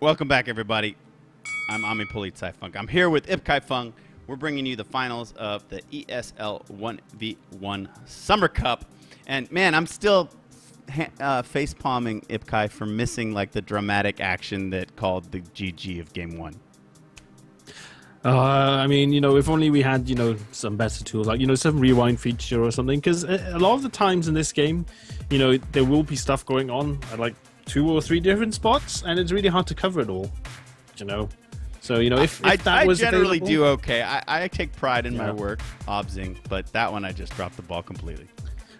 Welcome back, everybody. I'm Ami Politsai-Funk. I'm here with Ip Kai-Fung. We're bringing you the finals of the ESL 1v1 Summer Cup. And, man, I'm still face-palming Ip Kai for missing, like, the dramatic action that called the GG of Game 1. I mean, if only we had, some better tools, like, some rewind feature or something. Because a lot of the times in this game, there will be stuff going on at, like, 2 or 3 different spots, and it's really hard to cover it all, So, if that was generally available, do okay. I take pride in my work, obsing, but that one I just dropped the ball completely.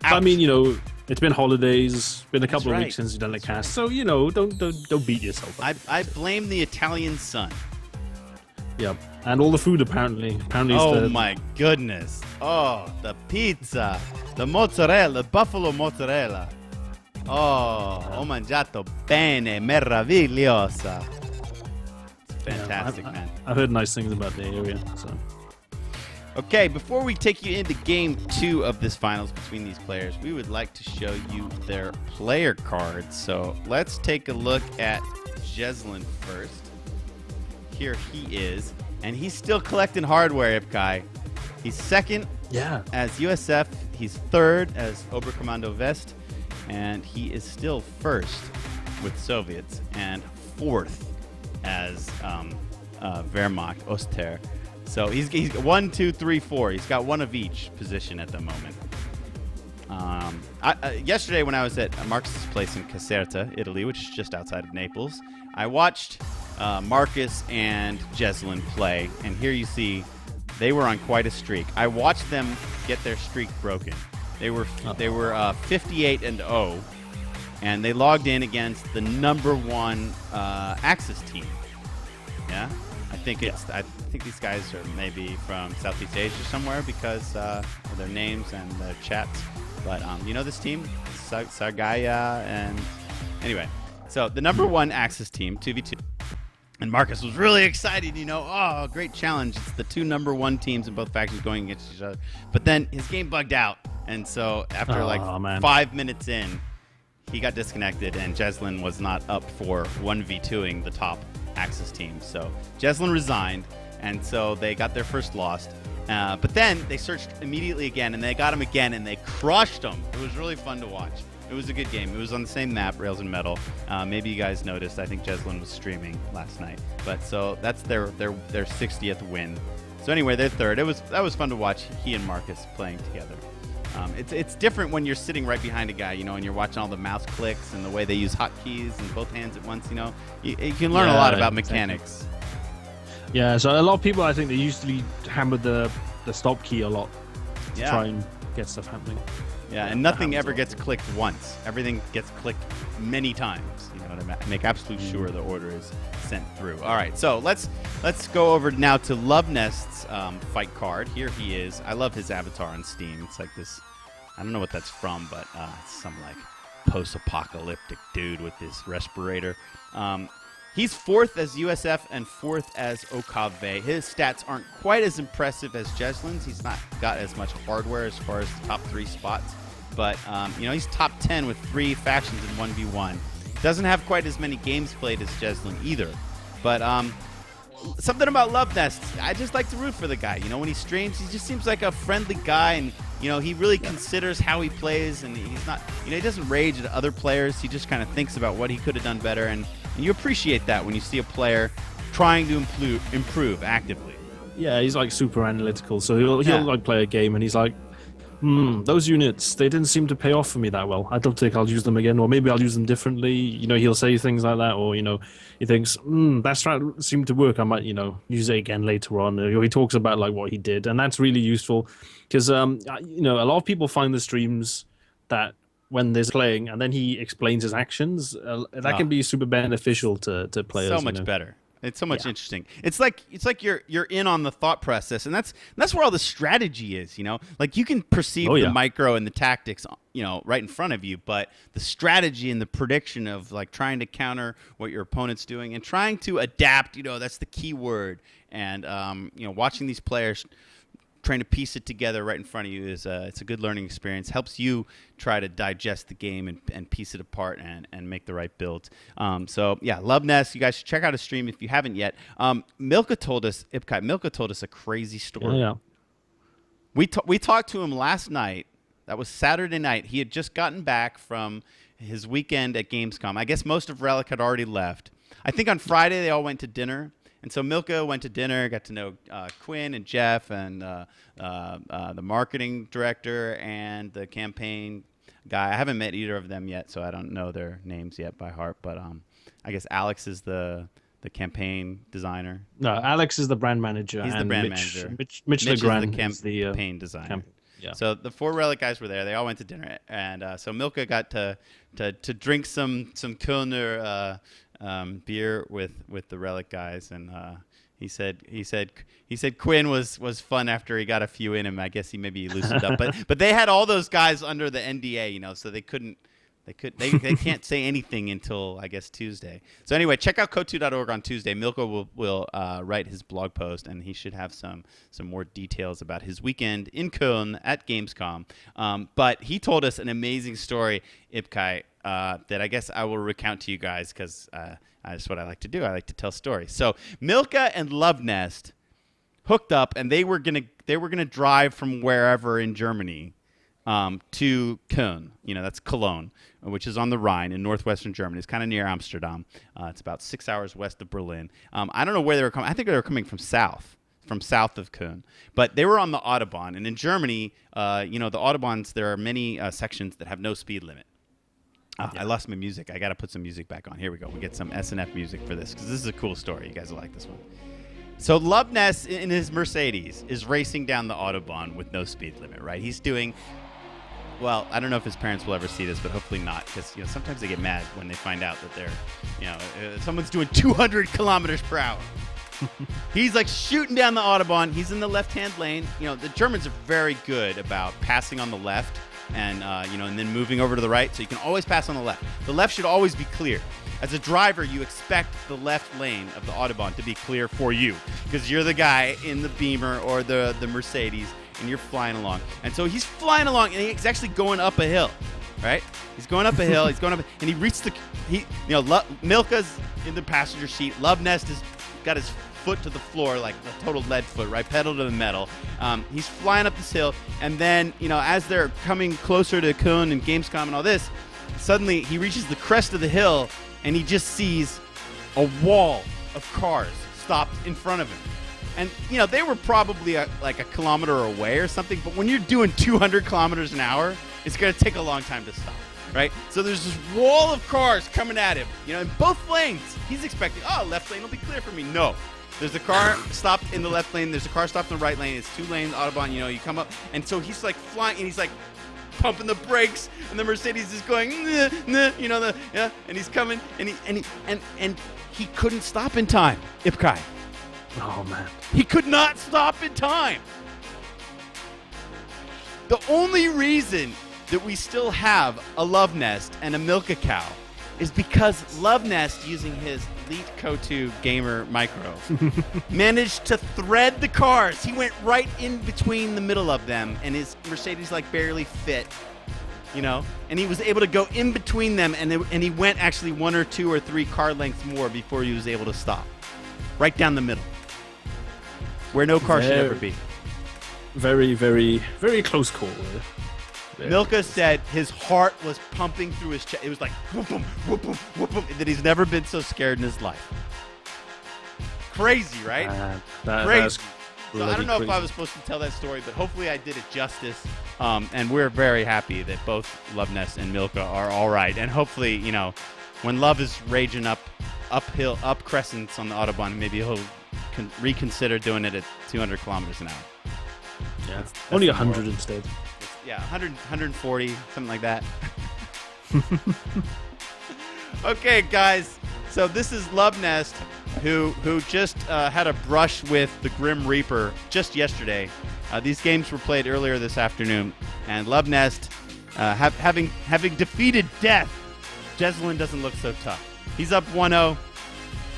But, I mean, it's been holidays, been a couple of weeks since you've done the cast, so, don't beat yourself up. I blame the Italian sun. Yeah, and all the food apparently. Oh my goodness! Oh, the pizza, the mozzarella, the buffalo mozzarella. Oh, ho mangiato bene, meravigliosa. It's fantastic, man. I've heard nice things about the area. So. Okay, before we take you into Game 2 of this finals between these players, we would like to show you their player cards. So let's take a look at Jesulin first. Here he is, and he's still collecting hardware, Ipkai. He's second as USF, he's third as Oberkommando West, and he is still first with Soviets, and fourth as Wehrmacht, Oster. So he's 1, 2, 3, 4. He's got one of each position at the moment. Yesterday when I was at Marcus's place in Caserta, Italy, which is just outside of Naples, I watched Marcus and Jesulin play, and here you see they were on quite a streak. I watched them get their streak broken. They were 58-0, and they logged in against the #1 Axis team. Yeah, I think these guys are maybe from Southeast Asia somewhere because of their names and their chats. But this team, Sargaya, and anyway. So the #1 Axis team, 2v2. And Marcus was really excited, oh, great challenge. It's the 2 #1 teams in both factions going against each other. But then his game bugged out. And so after 5 minutes in, he got disconnected, and Jesulin was not up for 1v2ing the top Axis team. So Jesulin resigned, and so they got their first loss. But then they searched immediately again, and they got him again, and they crushed him. It was really fun to watch. It was a good game. It was on the same map, Rails and Metal. Maybe you guys noticed. I think Jesulin was streaming last night. But so that's their 60th win. So anyway, they're third. That was fun to watch. He and Marcus playing together. It's different when you're sitting right behind a guy, and you're watching all the mouse clicks and the way they use hotkeys and both hands at once. You can learn a lot about mechanics. Yeah. So a lot of people, I think, they usually hammer the stop key a lot to try and get stuff happening. Yeah, and nothing ever gets clicked once. Everything gets clicked many times. To make absolute sure the order is sent through. All right, so let's go over now to Luvnest's fight card. Here he is. I love his avatar on Steam. It's like this. I don't know what that's from, but it's some like post-apocalyptic dude with this respirator. He's 4th as USF and 4th as OKV. His stats aren't quite as impressive as Jesulin's. He's not got as much hardware as far as the top 3 spots. But, he's top 10 with 3 factions in 1v1. Doesn't have quite as many games played as Jesulin either. But something about Luvnest, I just like to root for the guy. When he streams, he just seems like a friendly guy. And, he really considers how he plays. And he's not, he doesn't rage at other players. He just kind of thinks about what he could have done better. And you appreciate that when you see a player trying to improve actively. Yeah, he's like super analytical. So he'll like play a game and he's like, those units, they didn't seem to pay off for me that well. I don't think I'll use them again, or maybe I'll use them differently. He'll say things like that, or, he thinks, that strat seemed to work. I might, use it again later on. He talks about like what he did, and that's really useful because, a lot of people find the streams that when they're playing and then he explains his actions, that can be super beneficial to players. So much better. It's so much interesting. It's like you're in on the thought process, and that's where all the strategy is. Like you can perceive the micro and the tactics, right in front of you, but the strategy and the prediction of like trying to counter what your opponent's doing and trying to adapt. That's the key word. And watching these players trying to piece it together right in front of you is it's a good learning experience. Helps you try to digest the game and piece it apart and make the right build. So yeah, Luvnest. You guys should check out his stream if you haven't yet. Milka told us a crazy story. Yeah. We talked to him last night. That was Saturday night. He had just gotten back from his weekend at Gamescom. I guess most of Relic had already left. I think on Friday they all went to dinner. And so Milka went to dinner, got to know Quinn and Jeff and the marketing director and the campaign guy. I haven't met either of them yet, so I don't know their names yet by heart. But I guess Alex is the campaign designer. No, Alex is the brand manager. He's and the brand Mitch, manager. Mitch Legrand is the campaign designer. Yeah. So the 4 Relic guys were there. They all went to dinner, and so Milka got to drink some Kölner beer with the Relic guys, and he said Quinn was fun after he got a few in him. I guess he maybe loosened up, but they had all those guys under the NDA, so they can't say anything until I guess Tuesday. So anyway, check out Kotu.org on Tuesday. Milka will write his blog post, and he should have some more details about his weekend in Köln at Gamescom. But he told us an amazing story, Ipkai, that I guess I will recount to you guys because that's what I like to do. I like to tell stories. So Milka and Luvnest hooked up, and they were gonna drive from wherever in Germany to Köln. That's Cologne, which is on the Rhine in northwestern Germany. It's kind of near Amsterdam. It's about 6 hours west of Berlin. I don't know where they were coming. I think they were coming from south of Köln. But they were on the Autobahn. And in Germany, the Autobahns, there are many sections that have no speed limit. I lost my music. I got to put some music back on. Here we go. We get some SNF music for this because this is a cool story. You guys will like this one. So Luvnest in his Mercedes is racing down the Autobahn with no speed limit, right? He's doing... Well, I don't know if his parents will ever see this, but hopefully not, because sometimes they get mad when they find out that they're, someone's doing 200 kilometers per hour. He's like shooting down the Autobahn. He's in the left-hand lane. The Germans are very good about passing on the left and and then moving over to the right, so you can always pass on the left. The left should always be clear. As a driver, you expect the left lane of the Autobahn to be clear for you, because you're the guy in the Beamer or the Mercedes, and you're flying along. And so he's flying along, and he's actually going up a hill, right? He's going up a hill. He's going up, and he reached Milka's in the passenger seat. Luvnest has got his foot to the floor, like a total lead foot, right? Pedal to the metal. He's flying up this hill, and then, as they're coming closer to Köln and Gamescom and all this, suddenly he reaches the crest of the hill, and he just sees a wall of cars stopped in front of him. And, they were probably like a kilometer away or something, but when you're doing 200 kilometers an hour, it's going to take a long time to stop, right? So there's this wall of cars coming at him, in both lanes. He's expecting, left lane will be clear for me. No. There's a car stopped in the left lane. There's a car stopped in the right lane. It's 2 lanes, Autobahn, you come up. And so he's like flying, and he's like pumping the brakes, and the Mercedes is going, and he's coming, and he couldn't stop in time, Ipkai. Oh, man. He could not stop in time. The only reason that we still have a Luvnest and a Milka cow is because Luvnest, using his Elite Kotu Gamer Micro, managed to thread the cars. He went right in between the middle of them, and his Mercedes barely fit, and he was able to go in between them, and he went actually 1 or 2 or 3 car lengths more before he was able to stop. Right down the middle. Where no car should ever be. Very, very, very close call. Milka said his heart was pumping through his chest. It was like whoop, boom, whoop, boom, whoop, boom, that he's never been so scared in his life. Crazy, right? Crazy. So I don't know if I was supposed to tell that story, but hopefully I did it justice. And we're very happy that both Luvnest and Milka are all right. And hopefully, when Love is raging uphill, up crescents on the Autobahn, maybe he'll reconsider doing it at 200 kilometers an hour. Yeah, that's only 100 instead. Yeah, 100, 140, something like that. Okay, guys. So this is Luvnest, who just had a brush with the Grim Reaper just yesterday. These games were played earlier this afternoon, and Luvnest, having defeated death, Jesulin doesn't look so tough. He's up 1-0.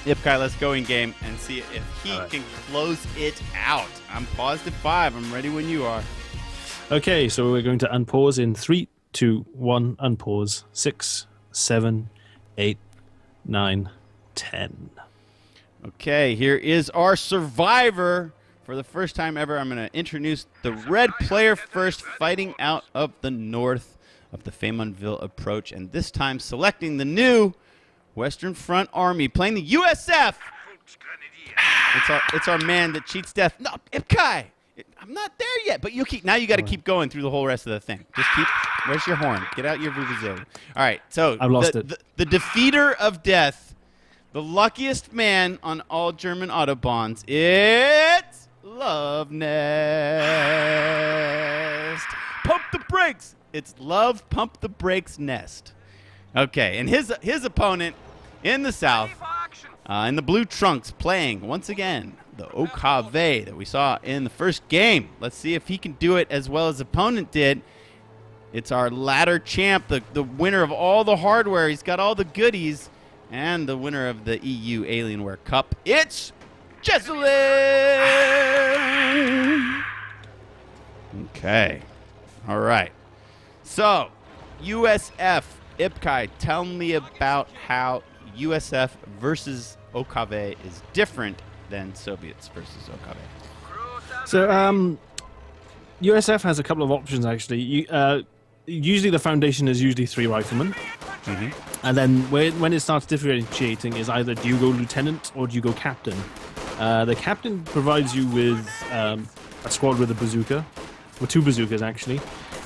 Ipkai, let's go in game and see if he can close it out. I'm paused at 5. I'm ready when you are. Okay, so we're going to unpause in 3, 2, 1, unpause. 6, 7, 8, 9, 10. Okay, here is our survivor. For the first time ever, I'm going to introduce the red player first, fighting out of the north of the Feymonville approach, and this time selecting the new Western Front Army, playing the USF. It's our man that cheats death. No, Ipkai, I'm not there yet, but you got to keep going through the whole rest of the thing. Just keep. Where's your horn? Get out your vuvuzela. All right, so I've lost it. The defeater of death, the luckiest man on all German Autobahns. It's Luvnest. Pump the brakes. It's Love Pump the Brakes Nest. Okay, and his opponent in the south, in the blue trunks, playing once again the OKV that we saw in the first game. Let's see if he can do it as well as opponent did. It's our ladder champ, the winner of all the hardware. He's got all the goodies, and the winner of the EU Alienware Cup. It's Jesulin. Okay, all right. So, USF. Ipkai, tell me about how USF versus OKV is different than Soviets versus OKV. So, USF has a couple of options, actually. Usually the foundation is usually 3 riflemen. Mm-hmm. And then when it starts differentiating is either do you go lieutenant or do you go captain. The captain provides you with a squad with a bazooka, or 2 bazookas, actually.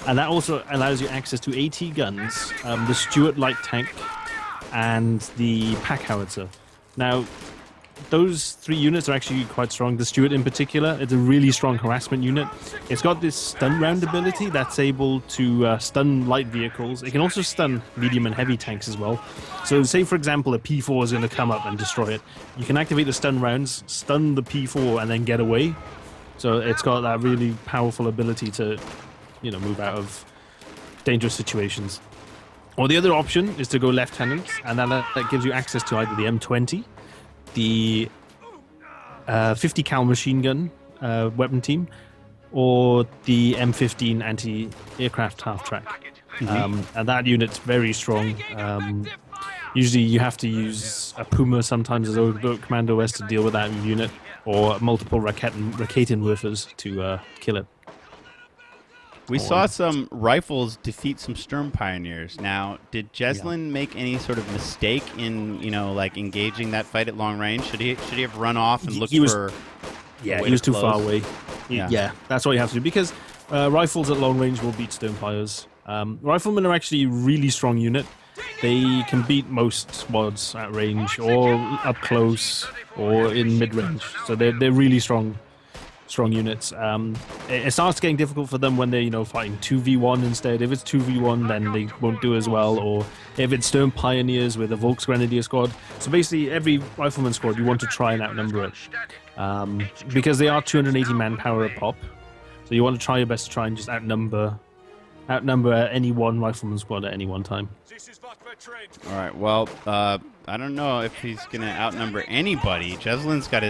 And that also allows you access to AT guns, the Stuart light tank, and the pack howitzer. Now, those 3 units are actually quite strong. The Stuart in particular, it's a really strong harassment unit. It's got this stun round ability that's able to stun light vehicles. It can also stun medium and heavy tanks as well. So say, for example, a P4 is going to come up and destroy it. You can activate the stun rounds, stun the P4, and then get away. So it's got that really powerful ability to move out of dangerous situations. Or the other option is to go lieutenant, and then that gives you access to either the M20, the 50 cal machine gun weapon team, or the M15 anti-aircraft half-track. Mm-hmm. And that unit's very strong. Usually you have to use a Puma sometimes as a Commando S to deal with that unit, or multiple Raketenwerfers to kill it. We saw some rifles defeat some Sturm Pioneers. Now, did Jesulin make any sort of mistake in, engaging that fight at long range? Should he have run off and looked for? Yeah, he was too far away. Yeah, that's what you have to do, because rifles at long range will beat Sturm Piers. Riflemen are actually a really strong unit. They can beat most squads at range, or up close, or in mid range. So they're really strong units. It starts getting difficult for them when they're fighting 2v1 instead. If it's 2v1, then they won't do as well. Or if it's Sturm Pioneers with a Volksgrenadier squad. So basically, every rifleman squad you want to try and outnumber it, because they are 280 manpower a pop. So you want to try your best to try and just outnumber any one rifleman squad at any one time. All right. Well, I don't know if he's gonna outnumber anybody. Jesulin's got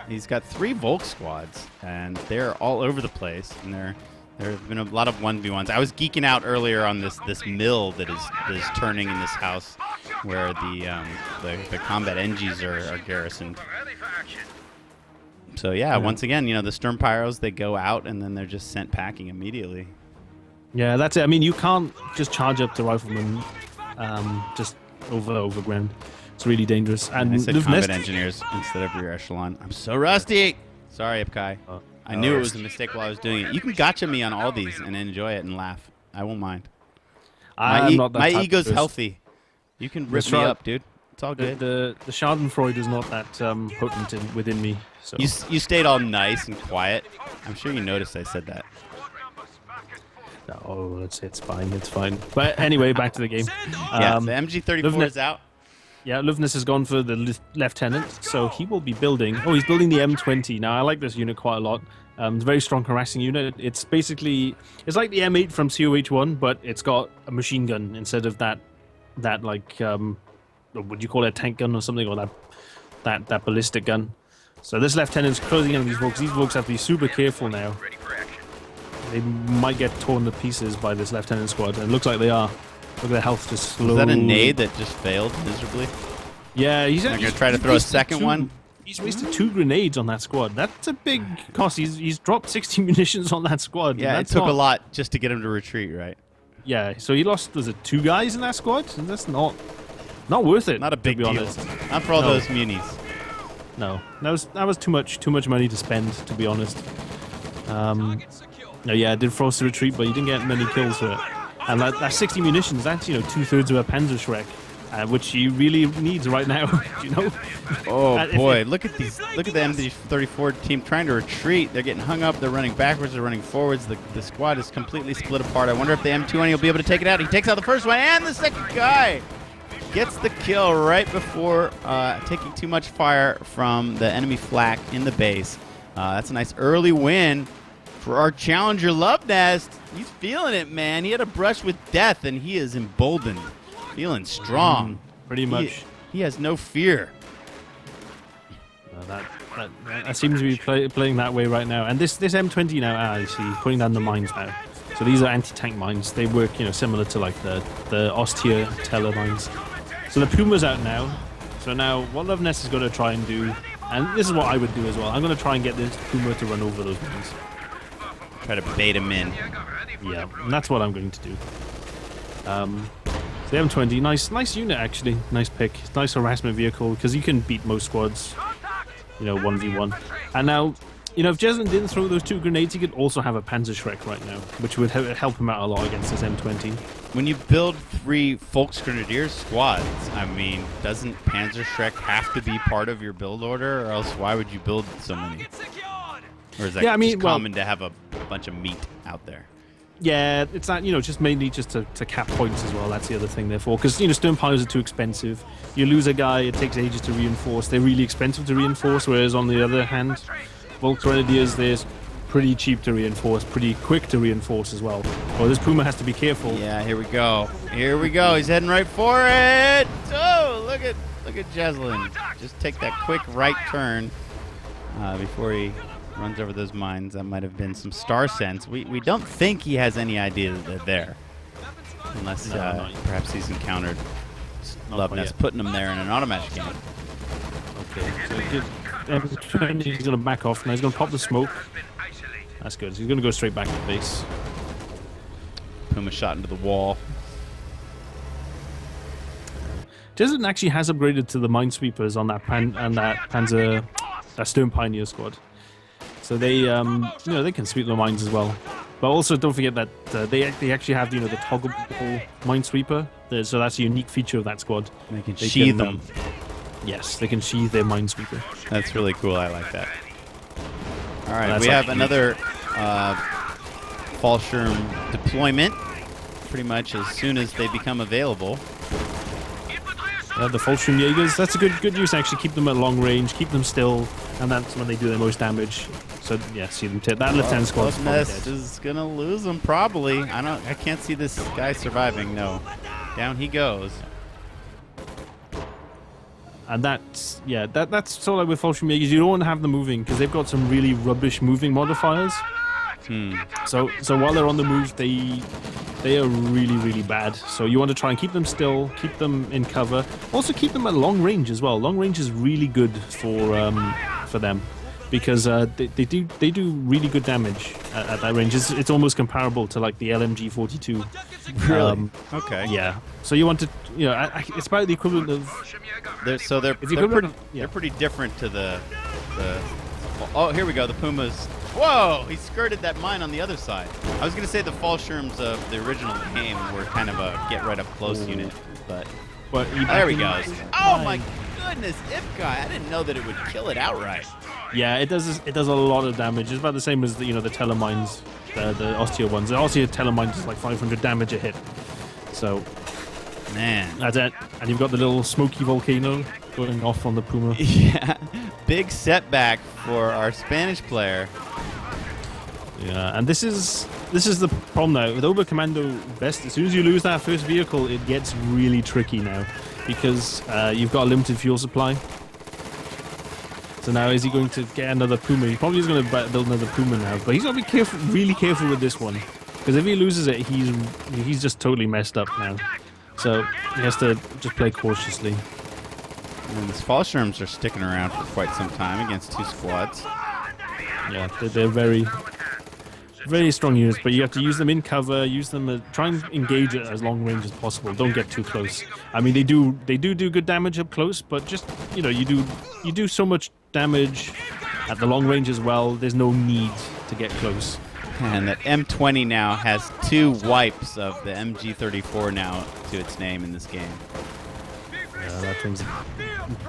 He's got 3 Volk squads, and they're all over the place. And there have been a lot of 1v1s. I was geeking out earlier on this mill that is turning in this house, where the combat NGs are garrisoned. So yeah, once again, the Sturm Pyros, they go out and then they're just sent packing immediately. Yeah, that's it. I mean, you can't just charge up to riflemen just over ground. It's really dangerous. And I said combat engineers instead of rear echelon. I'm so rusty. Sorry, Ipkai. I knew it was a mistake while I was doing it. You can gotcha me on all these and enjoy it and laugh. I won't mind. My ego's healthy. You can rip me up, dude. It's all good. The Schadenfreude is not that potent within me. So. You stayed all nice and quiet. I'm sure you noticed I said that. Oh, it's fine. It's fine. But anyway, back to the game. Yeah, the MG34 is out. Yeah, Luvnest has gone for the lieutenant, so he will be building. Oh, he's building the M20. Now, I like this unit quite a lot. It's a very strong harassing unit. It's like the M8 from COH1, but it's got a machine gun instead of that would you call it a tank gun or something, or that that ballistic gun. So this lieutenant's closing in on these folks. These folks have to be super careful now. They might get torn to pieces by this lieutenant squad. And it looks like they are. Look at their health just slowly. Was that a nade that just failed miserably? Yeah, he's going to try to throw a second one. He's wasted 2 grenades on that squad. That's a big cost. He's dropped 60 munitions on that squad. Yeah, it took a lot just to get him to retreat, right? Yeah, so he lost, was it 2 guys in that squad? And that's not worth it. Not a big deal. Honest. Not for all those munis. No, that was too much money to spend, to be honest. No, yeah, I did force the retreat, but you didn't get many kills for it. And that 60 munitions, that's 2/3 of a Panzerschreck, which he really needs right now. Oh boy, look at the MD34 team trying to retreat. They're getting hung up. They're running backwards. They're running forwards. The squad is completely split apart. I wonder if the M220 will be able to take it out. He takes out the first one, and the second guy gets the kill right before taking too much fire from the enemy flak in the base. That's a nice early win for our challenger Luvnest. He's feeling it, man. He had a brush with death, and he is emboldened, feeling strong. Pretty much. He has no fear. That seems to be playing that way right now. And this M20 now, you see, putting down the mines now. So these are anti-tank mines. They work, similar to like the Ostia Teller mines. So the Puma's out now. So now what Luvnest is going to try and do, and this is what I would do as well. I'm going to try and get this Puma to run over those mines. Try to bait him in. Yeah, and that's what I'm going to do. So the M20, nice unit actually. Nice pick. Nice harassment vehicle, because you can beat most squads, 1v1. And now, if Jesulin didn't throw those 2 grenades, he could also have a Panzerschreck right now, which would help him out a lot against this M20. When you build 3 Volksgrenadier squads, I mean, doesn't Panzerschreck have to be part of your build order, or else why would you build so many? Or is that common to have a bunch of meat out there? Yeah, it's that, just mainly just to cap points as well. That's the other thing, therefore. Because, stone piles are too expensive. You lose a guy, it takes ages to reinforce. They're really expensive to reinforce, whereas on the other hand, Volksgrenadiers, they're pretty cheap to reinforce, pretty quick to reinforce as well. Well, this Puma has to be careful. Yeah, here we go. Here we go. He's heading right for it. Oh, look at Jesulin. Just take that quick right turn before he runs over those mines. That might have been some star sense. We don't think he has any idea that they're there, unless perhaps he's encountered Luvnest putting him there in an automatic game. Okay, so he's going to back off now. He's going to pop the smoke. That's good. So he's going to go straight back to base. Puma shot into the wall. Jesulin actually has upgraded to the minesweepers on that that Stone Pioneer squad. So they, they can sweep the mines as well. But also, don't forget that they actually have, the toggleable minesweeper. So that's a unique feature of that squad. They can sheathe them. Yes, they can sheathe their minesweeper. That's really cool. I like that. All right, we have another Fallschirm deployment. Pretty much as soon as they become available. The Fallschirm Jaegers, that's a good use actually. Keep them at long range, keep them still, and that's when they do their most damage. So yeah, see them take that lieutenant squad. Luvnest is gonna lose them probably. I can't see this guy surviving. No, down he goes. And that's sort of like with Fallschirm Jaegers. You don't want to have them moving because they've got some really rubbish moving modifiers. So while they're on the move, they are really, really bad. So you want to try and keep them still, keep them in cover. Also keep them at long range as well. Long range is really good for them because they do really good damage at that range. It's almost comparable to like the LMG 42. Really? Okay. Yeah. So you want to, it's about the equivalent of. They're pretty different to the. Oh, here we go. The Pumas. Whoa! He skirted that mine on the other side. I was going to say the Fallschirms of the original game were kind of a get right up close unit, but there he goes. Oh my goodness, Ipkai! I didn't know that it would kill it outright. Yeah, it does a lot of damage. It's about the same as the the Telemines, the Ostia ones. The Ostia Telemines is like 500 damage a hit. So, man, that's it. And you've got the little smoky volcano going off on the Puma. Yeah, big setback for our Spanish player. Yeah, and this is the problem now with Oberkommando West. As soon as you lose that first vehicle, it gets really tricky now because you've got a limited fuel supply. So now is he going to get another Puma? He probably is going to build another Puma now, but he's got to be careful, really careful with this one, because if he loses it, he's just totally messed up now. So he has to just play cautiously. And these Fallschirms are sticking around for quite some time against two squads. Yeah, they're very, very strong units, but you have to use them in cover, use them, try and engage it as long range as possible. Don't get too close. I mean, they do good damage up close, but just, you know, you do so much damage at the long range as well. There's no need to get close. And that M20 now has 2 wipes of the MG34 now to its name in this game. Yeah, that thing's a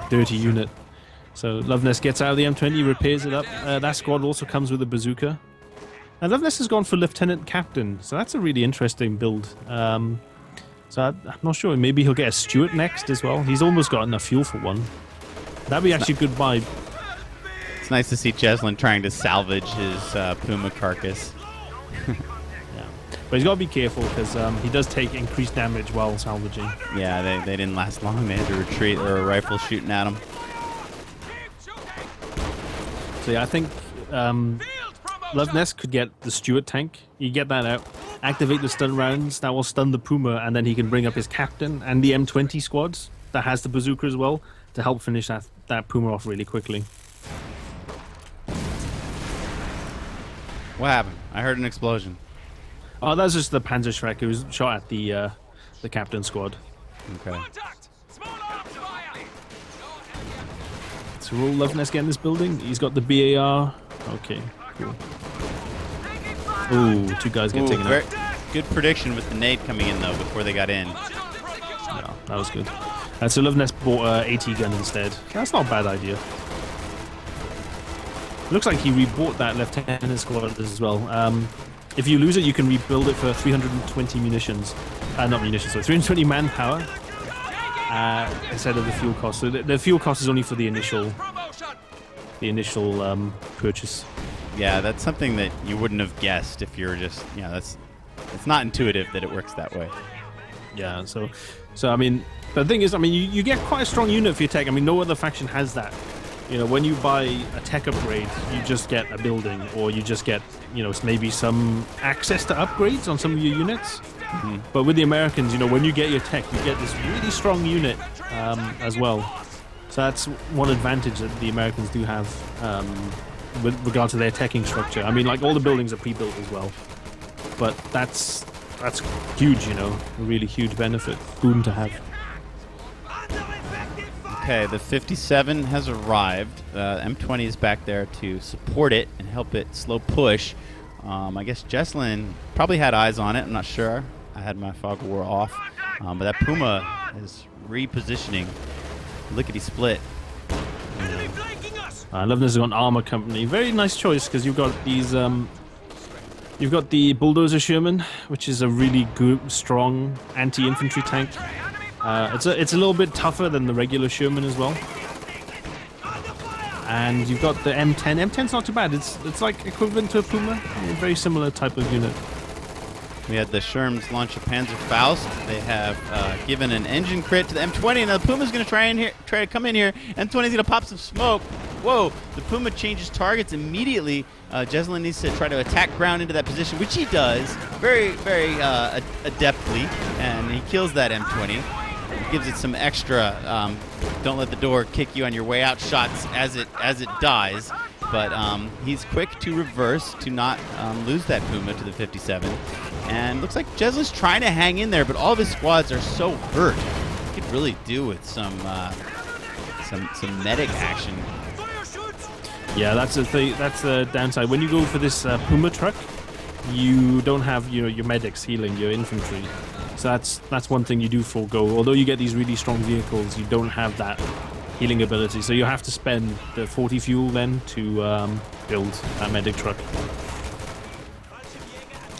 dirty unit. So Luvnest gets out of the M20, repairs it up. That squad also comes with a bazooka. And Luvnest has gone for Lieutenant Captain, so that's a really interesting build. So I'm not sure, maybe he'll get a Stewart next as well. He's almost got enough fuel for one. That'd be actually a good buy. It's nice to see Jesulin trying to salvage his Puma carcass. Yeah. But he's got to be careful because he does take increased damage while salvaging. Yeah, they didn't last long. They had to retreat. There were a rifle shooting at him. So yeah, I think Luvnest could get the Stewart tank. You get that out, activate the stun rounds. That will stun the Puma, and then he can bring up his captain and the M20 squads that has the bazooka as well to help finish that Puma off really quickly. What happened? I heard an explosion. Oh, that's just the Panzerschreck who was shot at the captain squad. Okay. So will Luvnest get in this building? He's got the BAR. Okay, cool. Ooh, 2 guys get taken out. Good prediction with the nade coming in, though, before they got in. Yeah, that was good. So Luvnest bought an AT gun instead. That's not a bad idea. Looks like he rebought that Lieutenant squad as well. If you lose it, you can rebuild it for 320 munitions. Not munitions, so 320 manpower instead of the fuel cost. So the fuel cost is only for the initial purchase. Yeah, that's something that you wouldn't have guessed if you're just, it's not intuitive that it works that way. Yeah, so I mean, the thing is, I mean, you get quite a strong unit for your tech. I mean, no other faction has that. You know, when you buy a tech upgrade, you just get a building, or you just get, maybe some access to upgrades on some of your units. Mm-hmm. But with the Americans, when you get your tech, you get this really strong unit as well. So that's one advantage that the Americans do have with regard to their teching structure. I mean, like, all the buildings are pre-built as well. But that's huge, a really huge benefit, boon to have. Okay, the 57 has arrived. M20 is back there to support it and help it slow push. I guess Jesulin probably had eyes on it. I'm not sure. I had my fog of war off. But that Puma is repositioning. Lickety split. Luvnest has got an armor company. Very nice choice because you've got these. You've got the Bulldozer Sherman, which is a really good, strong anti-infantry tank. It's a little bit tougher than the regular Sherman as well. And you've got the M10. M10's not too bad. It's like equivalent to a Puma. A very similar type of unit. We had the Sherms launch a Panzer Faust. They have given an engine crit to the M20, and the Puma's going to try to come in here. M20's going to pop some smoke. Whoa! The Puma changes targets immediately. Jesulin needs to try to attack ground into that position, which he does very, very adeptly, and he kills that M20. Gives it some extra don't let the door kick you on your way out shots as it dies. But he's quick to reverse to not lose that Puma to the 57. And looks like Jesulin's trying to hang in there, but all of his squads are so hurt. He could really do with some medic action. Yeah, that's the thing. That's the downside. When you go for this Puma truck, you don't have your medics healing your infantry. So that's one thing you do forego. Although you get these really strong vehicles, you don't have that healing ability. So you have to spend the 40 fuel then to build that medic truck.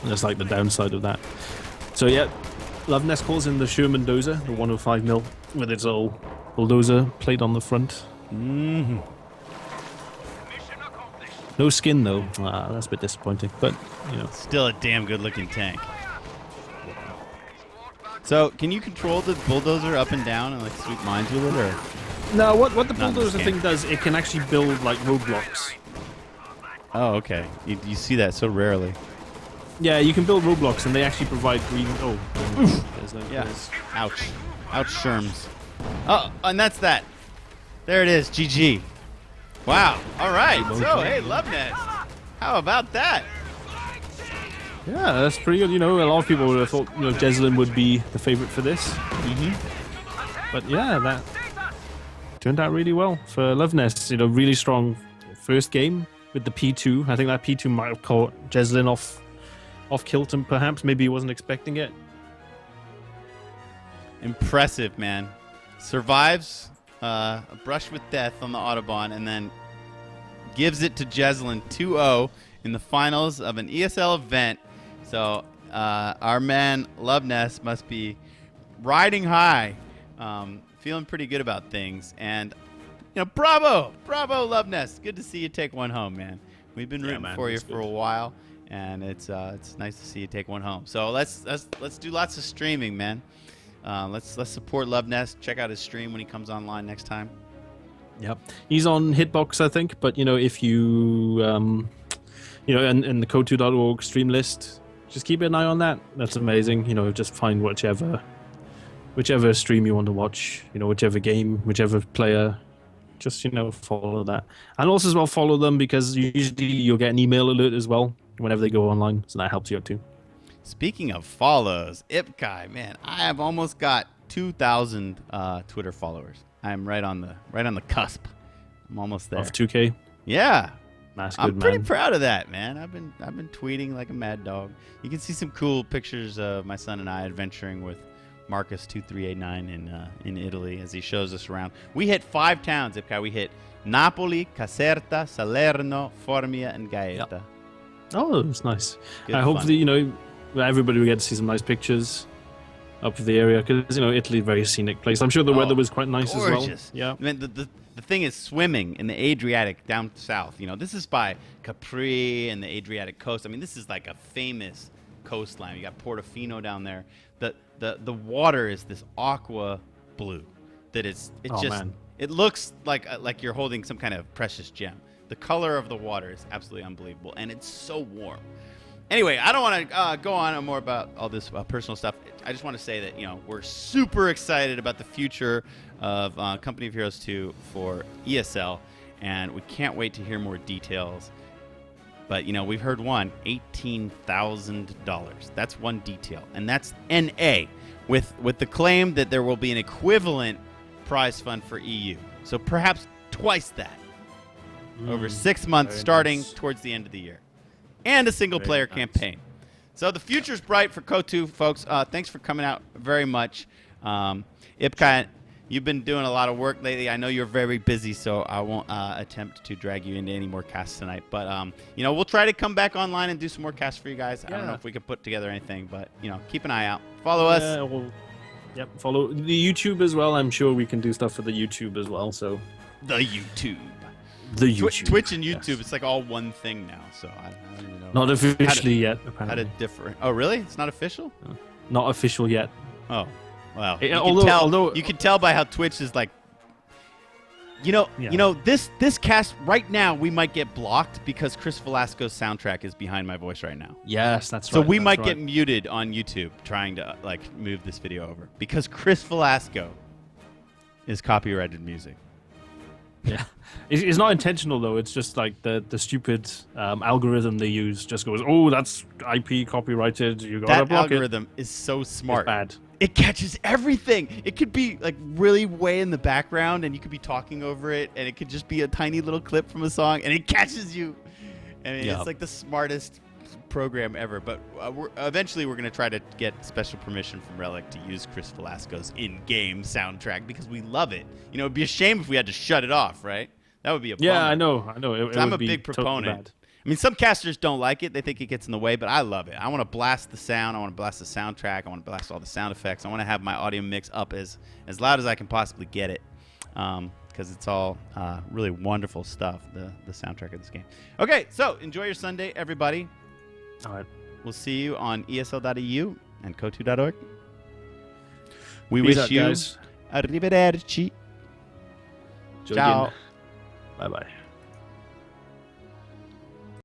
And that's like the downside of that. So yeah, Luvnest calls in the Sherman Dozer, the 105mm, with its little bulldozer plate on the front. Mm-hmm. No skin though. That's a bit disappointing, but still a damn good looking tank. So, can you control the bulldozer up and down and like sweep mines with it, or? No, what the Not in this bulldozer game. thing does, it can actually build like roadblocks. Oh, okay. You see that so rarely. Yeah, you can build roadblocks, and they actually provide green. Oh, there's no. Yeah. Ouch. Ouch, Sherms. Oh, and that's that. There it is. GG. Wow. All right. So, hey, Luvnest. How about that? Yeah, that's pretty good. You know, a lot of people would have thought, Jesulin would be the favorite for this. But yeah, that turned out really well for Luvnest. Really strong first game with the P2. I think that P2 might have caught Jesulin off kilter, perhaps. Maybe he wasn't expecting it. Impressive, man. Survives a brush with death on the Autobahn and then gives it to Jesulin 2-0 in the finals of an ESL event. So our man Luvnest must be riding high, feeling pretty good about things. And, bravo Luvnest. Good to see you take one home, man. We've been rooting for you for a while, and it's nice to see you take one home. So let's do lots of streaming, man. Let's support Luvnest. Check out his stream when he comes online next time. Yep, he's on Hitbox, I think. But if you in the co2.org stream list, just keep an eye on that. That's amazing. Just find whichever stream you want to watch. Whichever game, whichever player. Just follow that, and also as well follow them, because usually you'll get an email alert as well whenever they go online, so that helps you out too. Speaking of follows, Ipkai, man, I have almost got 2,000 Twitter followers. I'm right on the cusp. I'm almost there. Of 2K. Yeah, That's good, I'm pretty man. proud of that, man. I've been tweeting like a mad dog. You can see some cool pictures of my son and I adventuring with Marcus2389 in Italy as he shows us around. We hit 5 towns, Ipkai. We hit Napoli, Caserta, Salerno, Formia, and Gaeta. Yep. Oh, that's nice. Good Hopefully, everybody will get to see some nice pictures up of the area, because Italy is a very scenic place. I'm sure the weather was quite nice gorgeous. as well. Yeah. I mean, the thing is swimming in the Adriatic down south. This is by Capri and the Adriatic coast. I mean, this is like a famous coastline. You got Portofino down there. The water is this aqua blue that it looks like you're holding some kind of precious gem. The color of the water is absolutely unbelievable, and it's so warm. Anyway, I don't want to go on more about all this personal stuff. I just want to say that we're super excited about the future of Company of Heroes 2 for ESL, and we can't wait to hear more details. But we've heard $18,000. That's one detail, and that's NA, with the claim that there will be an equivalent prize fund for EU. So perhaps twice that over 6 months, starting towards the end of the year. And a single-player campaign. So the future's bright for KO2, folks. Thanks for coming out very much. Ipkai, you've been doing a lot of work lately. I know you're very busy, so I won't attempt to drag you into any more casts tonight. But, we'll try to come back online and do some more casts for you guys. I don't know if we can put together anything, but, keep an eye out. Follow us. Yep, follow the YouTube as well. I'm sure we can do stuff for the YouTube as well. So The YouTube. The YouTube. Twitch and YouTube, it's like all one thing now, so I don't even know. Not officially yet, apparently. How to differ. Oh, really? It's not official? Not official yet. Oh, wow. Although You can tell by how Twitch is like, this cast right now, we might get blocked because Chris Velasco's soundtrack is behind my voice right now. Yes, that's right. So we might get muted on YouTube trying to move this video over because Chris Velasco is copyrighted music. Yeah, it's not intentional though. It's just like the stupid algorithm they use just goes, oh, that's IP copyrighted. You gotta block it. That algorithm is so smart. It's bad. It catches everything. It could be like really way in the background, and you could be talking over it, and it could just be a tiny little clip from a song, and it catches you. I mean, it's like the smartest program ever. But eventually, we're gonna try to get special permission from Relic to use Chris Velasco's in-game soundtrack because we love it. It'd be a shame if we had to shut it off, right? That would be a bummer. Yeah, I know. I'm a big proponent. I mean, some casters don't like it. They think it gets in the way, but I love it. I want to blast the sound. I want to blast the soundtrack. I want to blast all the sound effects. I want to have my audio mix up as loud as I can possibly get it because it's all really wonderful stuff, the soundtrack of this game. Okay, so enjoy your Sunday, everybody. All right. We'll see you on ESL.eu and co2.org. We Peace wish out, you guys. arrivederci. Ciao. Bye bye.